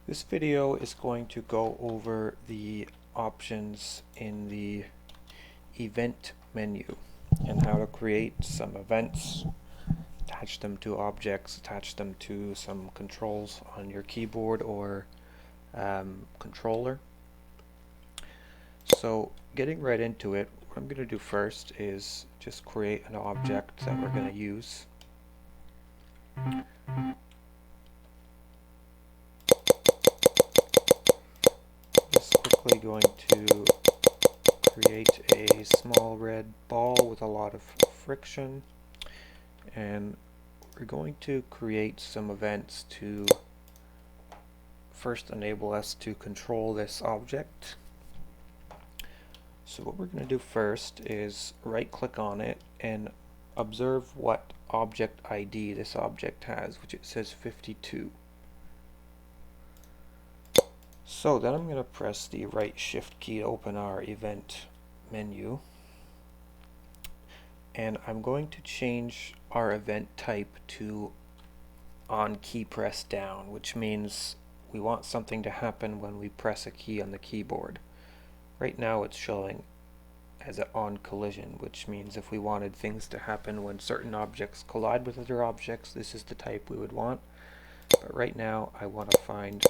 This video is going to go over the options in the event menu and how to create some events, attach them to objects, attach them to some controls on your keyboard or controller. So getting right into it, what I'm going to do first is just create an object that we're going to use. Just quickly going to create a small red ball with a lot of friction, and we're going to create some events to first enable us to control this object. So what we're going to do first is right click on it and observe what object ID this object has, which it says 52. So then I'm going to press the right shift key to open our event menu, and I'm going to change our event type to on key press down, which means we want something to happen when we press a key on the keyboard. Right now it's showing as an on collision, which means if we wanted things to happen when certain objects collide with other objects, this is the type we would want. But right now I want to find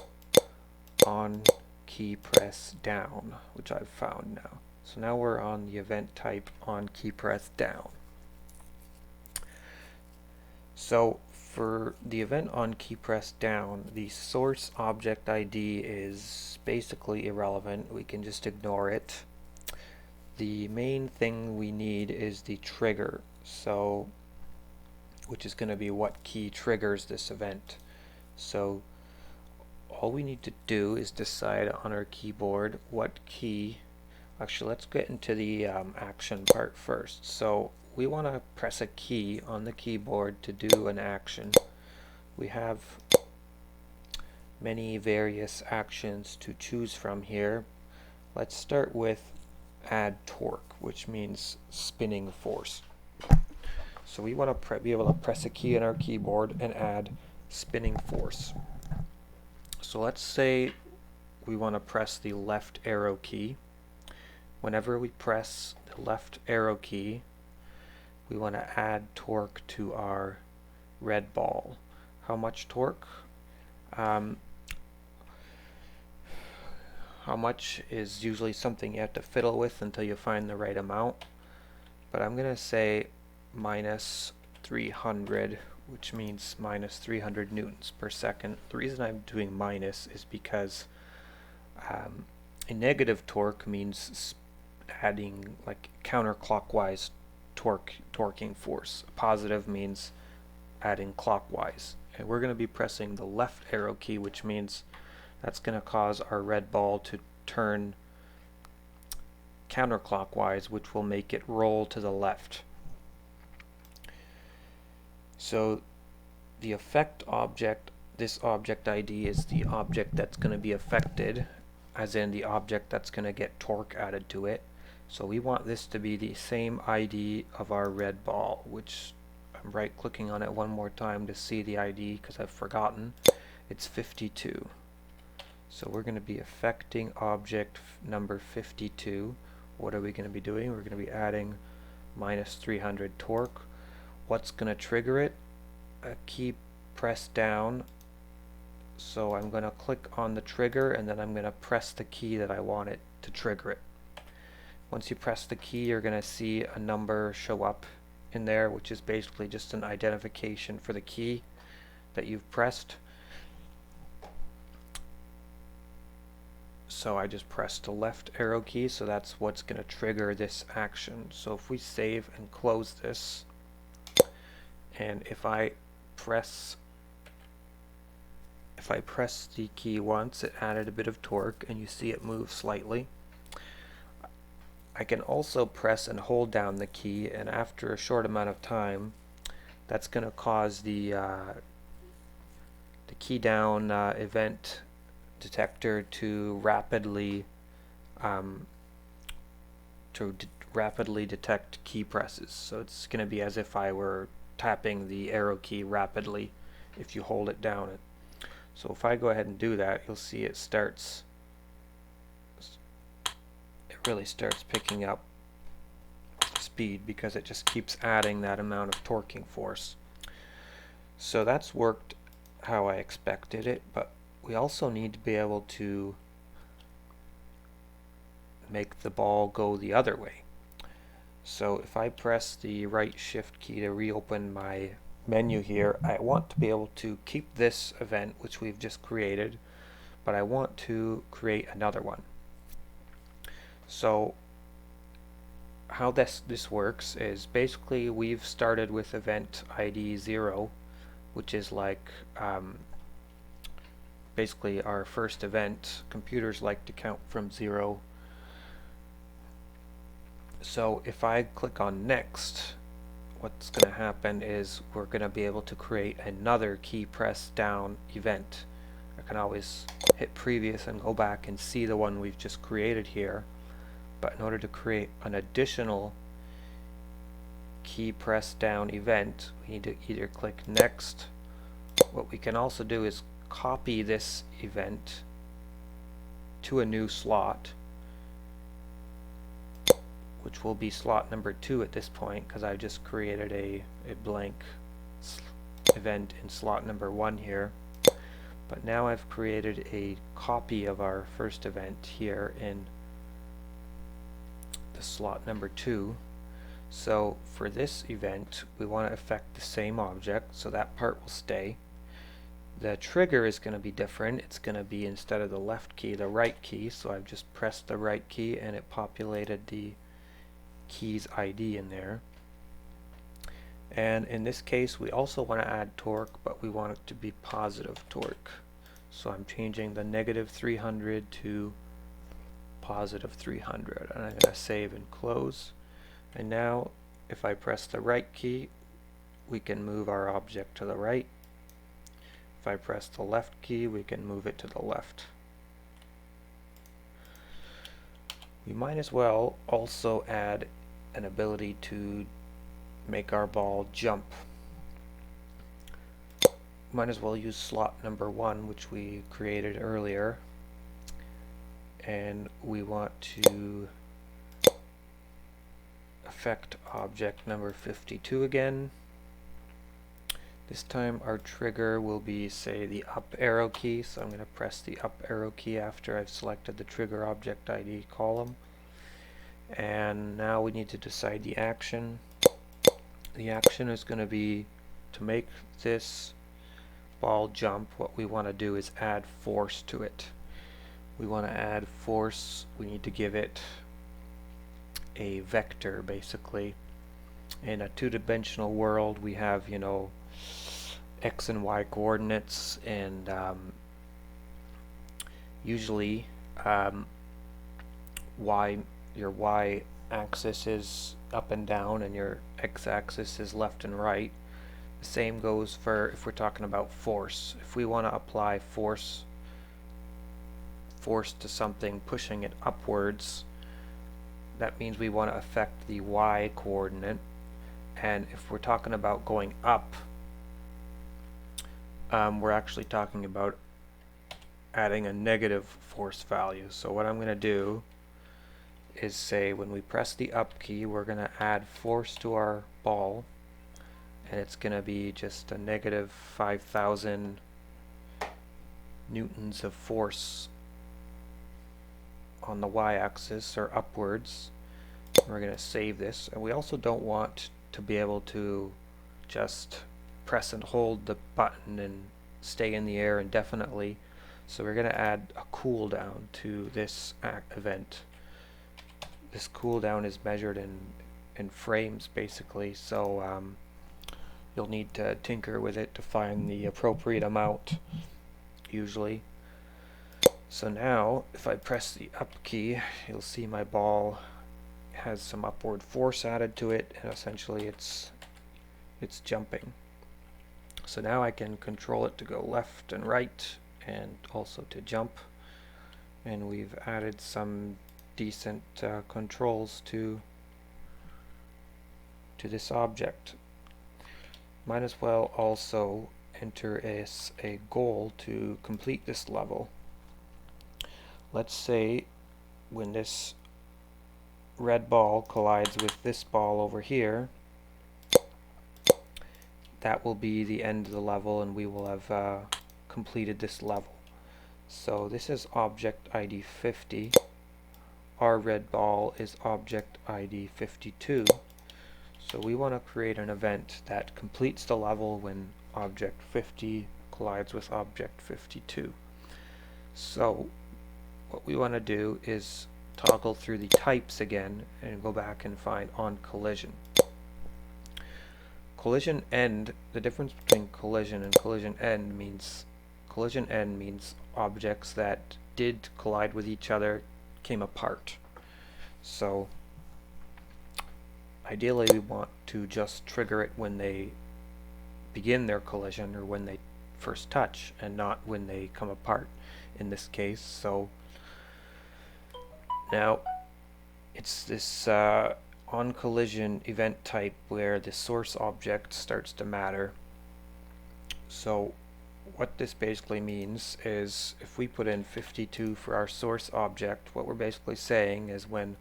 on key press down, which I've found now. So now we're on the event type on key press down. So for the event on key press down, the source object ID is basically irrelevant. We can just ignore it. The main thing we need is the trigger, so which is going to be what key triggers this event. So all we need to do is decide on our keyboard what key. Actually, let's get into the action part first. So we want to press a key on the keyboard to do an action. We have many various actions to choose from here. Let's start with add torque, which means spinning force. So we want to be able to press a key on our keyboard and add spinning force. So let's say we want to press the left arrow key. Whenever we press the left arrow key, we want to add torque to our red ball. How much torque? How much is usually something you have to fiddle with until you find the right amount. But I'm going to say minus 300, which means minus 300 newtons per second. The reason I'm doing minus is because a negative torque means adding like counterclockwise torquing force. A positive means adding clockwise. And we're going to be pressing the left arrow key, which means that's going to cause our red ball to turn counterclockwise, which will make it roll to the left. So the effect object, this object ID is the object that's going to be affected, as in the object that's going to get torque added to it. So we want this to be the same ID of our red ball, which I'm right clicking on it one more time to see the ID because I've forgotten. It's 52. So we're going to be affecting object number 52. What are we going to be doing? We're going to be adding minus 300 torque. What's going to trigger it? A key press down. So I'm going to click on the trigger and then I'm going to press the key that I want it to trigger it. Once you press the key, you're going to see a number show up in there, which is basically just an identification for the key that you've pressed. So I just pressed the left arrow key, so that's what's going to trigger this action. So if we save and close this, and if I press the key once, it added a bit of torque, and you see it move slightly. I can also press and hold down the key, and after a short amount of time, that's going to cause the key down event detector to rapidly detect key presses. So it's going to be as if I were tapping the arrow key rapidly if you hold it down. So if I go ahead and do that, you'll see it really starts picking up speed because it just keeps adding that amount of torquing force. So that's worked how I expected it, but we also need to be able to make the ball go the other way. So if I press the right shift key to reopen my menu here, I want to be able to keep this event which we've just created, but I want to create another one. So how this works is basically we've started with event ID 0, which is like basically our first event. Computers like to count from 0. So if I click on next, what's going to happen is we're going to be able to create another key press down event. I can always hit previous and go back and see the one we've just created here. But in order to create an additional key press down event, we need to either click next. What we can also do is copy this event to a new slot, which will be slot number 2 at this point because I just created a blank event in slot number 1 here. But now I've created a copy of our first event here in the slot number 2. So for this event we want to affect the same object, so that part will stay. The trigger is going to be different. It's going to be, instead of the left key, the right key. So I've just pressed the right key and it populated the key's ID in there. And in this case we also want to add torque, but we want it to be positive torque. So I'm changing the negative 300 to positive 300, and I'm going to save and close. And now if I press the right key, we can move our object to the right. If I press the left key, we can move it to the left. We might as well also add an ability to make our ball jump. Might as well use slot number 1, which we created earlier, and we want to affect object number 52 again. This time our trigger will be, say, the up arrow key, so I'm going to press the up arrow key after I've selected the trigger object ID column. And now we need to decide the action. The action is going to be to make this ball jump. What we want to do is add force to it. We want to add force. We need to give it a vector, basically. In a two-dimensional world we have, you know, x and y coordinates, and usually your y axis is up and down and your x axis is left and right. The same goes for if we're talking about force. If we want to apply force to something, pushing it upwards, that means we want to affect the y coordinate. And if we're talking about going up, we're actually talking about adding a negative force value. So what I'm going to do is say when we press the up key, we're going to add force to our ball, and it's going to be just a negative 5,000 newtons of force on the y-axis, or upwards. We're going to save this, and we also don't want to be able to just press and hold the button and stay in the air indefinitely. So we're going to add a cooldown to this event. This cooldown is measured in frames, basically, so you'll need to tinker with it to find the appropriate amount, usually. So now if I press the up key, you'll see my ball has some upward force added to it, and essentially it's jumping. So now I can control it to go left and right, and also to jump, and we've added some decent controls to this object. Might as well also enter a goal to complete this level. Let's say when this red ball collides with this ball over here, that will be the end of the level and we will have completed this level. So this is object ID 50. Our red ball is object ID 52. So we want to create an event that completes the level when object 50 collides with object 52. So what we want to do is toggle through the types again and go back and find on collision. Collision end, the difference between collision and collision end means objects that did collide with each other came apart. So ideally we want to just trigger it when they begin their collision or when they first touch and not when they come apart in this case. So now it's this on collision event type where the source object starts to matter. So what this basically means is if we put in 52 for our source object, what we're basically saying is when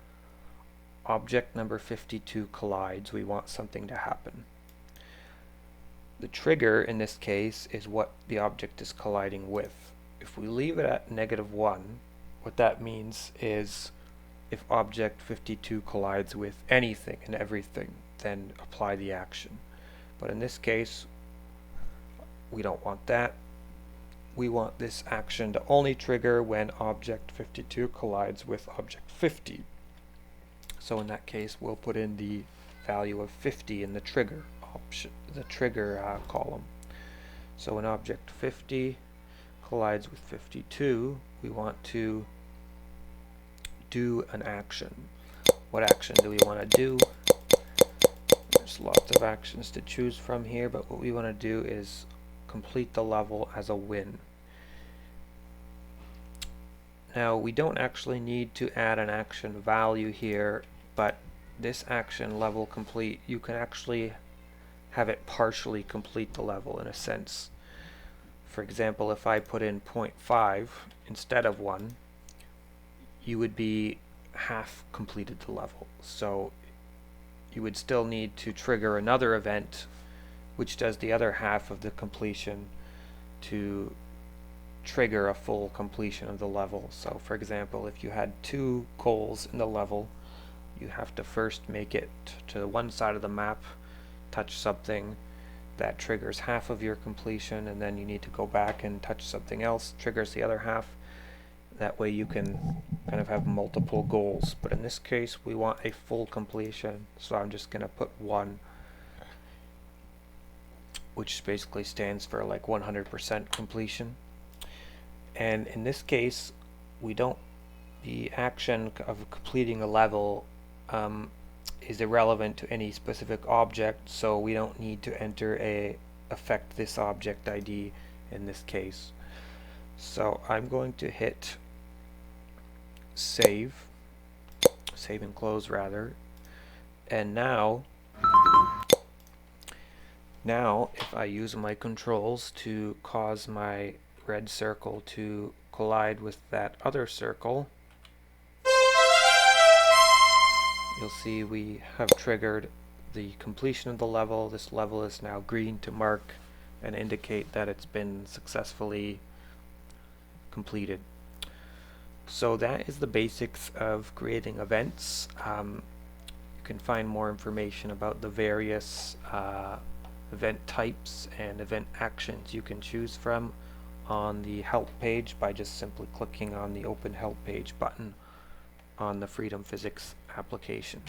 object number 52 collides, we want something to happen. The trigger in this case is what the object is colliding with. If we leave it at -1, what that means is if object 52 collides with anything and everything, then apply the action. But in this case, we don't want that. We want this action to only trigger when object 52 collides with object 50. So in that case, we'll put in the value of 50 in the trigger option, the trigger column. So when object 50 collides with 52, we want to do an action. What action do we want to do? There's lots of actions to choose from here, but what we want to do is complete the level as a win. Now we don't actually need to add an action value here, but this action level complete, you can actually have it partially complete the level in a sense. For example, if I put in 0.5 instead of 1, you would be half completed the level. So you would still need to trigger another event which does the other half of the completion to trigger a full completion of the level. So for example, if you had 2 goals in the level, you have to first make it to one side of the map, touch something that triggers half of your completion, and then you need to go back and touch something else, triggers the other half. That way you can kind of have multiple goals. But in this case, we want a full completion, so I'm just going to put 1, which basically stands for like 100% completion. And in this case, the action of completing a level is irrelevant to any specific object, so we don't need to enter affect this object ID in this case. So I'm going to hit save and close rather, and now if I use my controls to cause my red circle to collide with that other circle, you'll see we have triggered the completion of the level. This level is now green to mark and indicate that it's been successfully completed. So that is the basics of creating events. You can find more information about the various event types and event actions you can choose from on the help page by just simply clicking on the open help page button on the Freedom Physics application.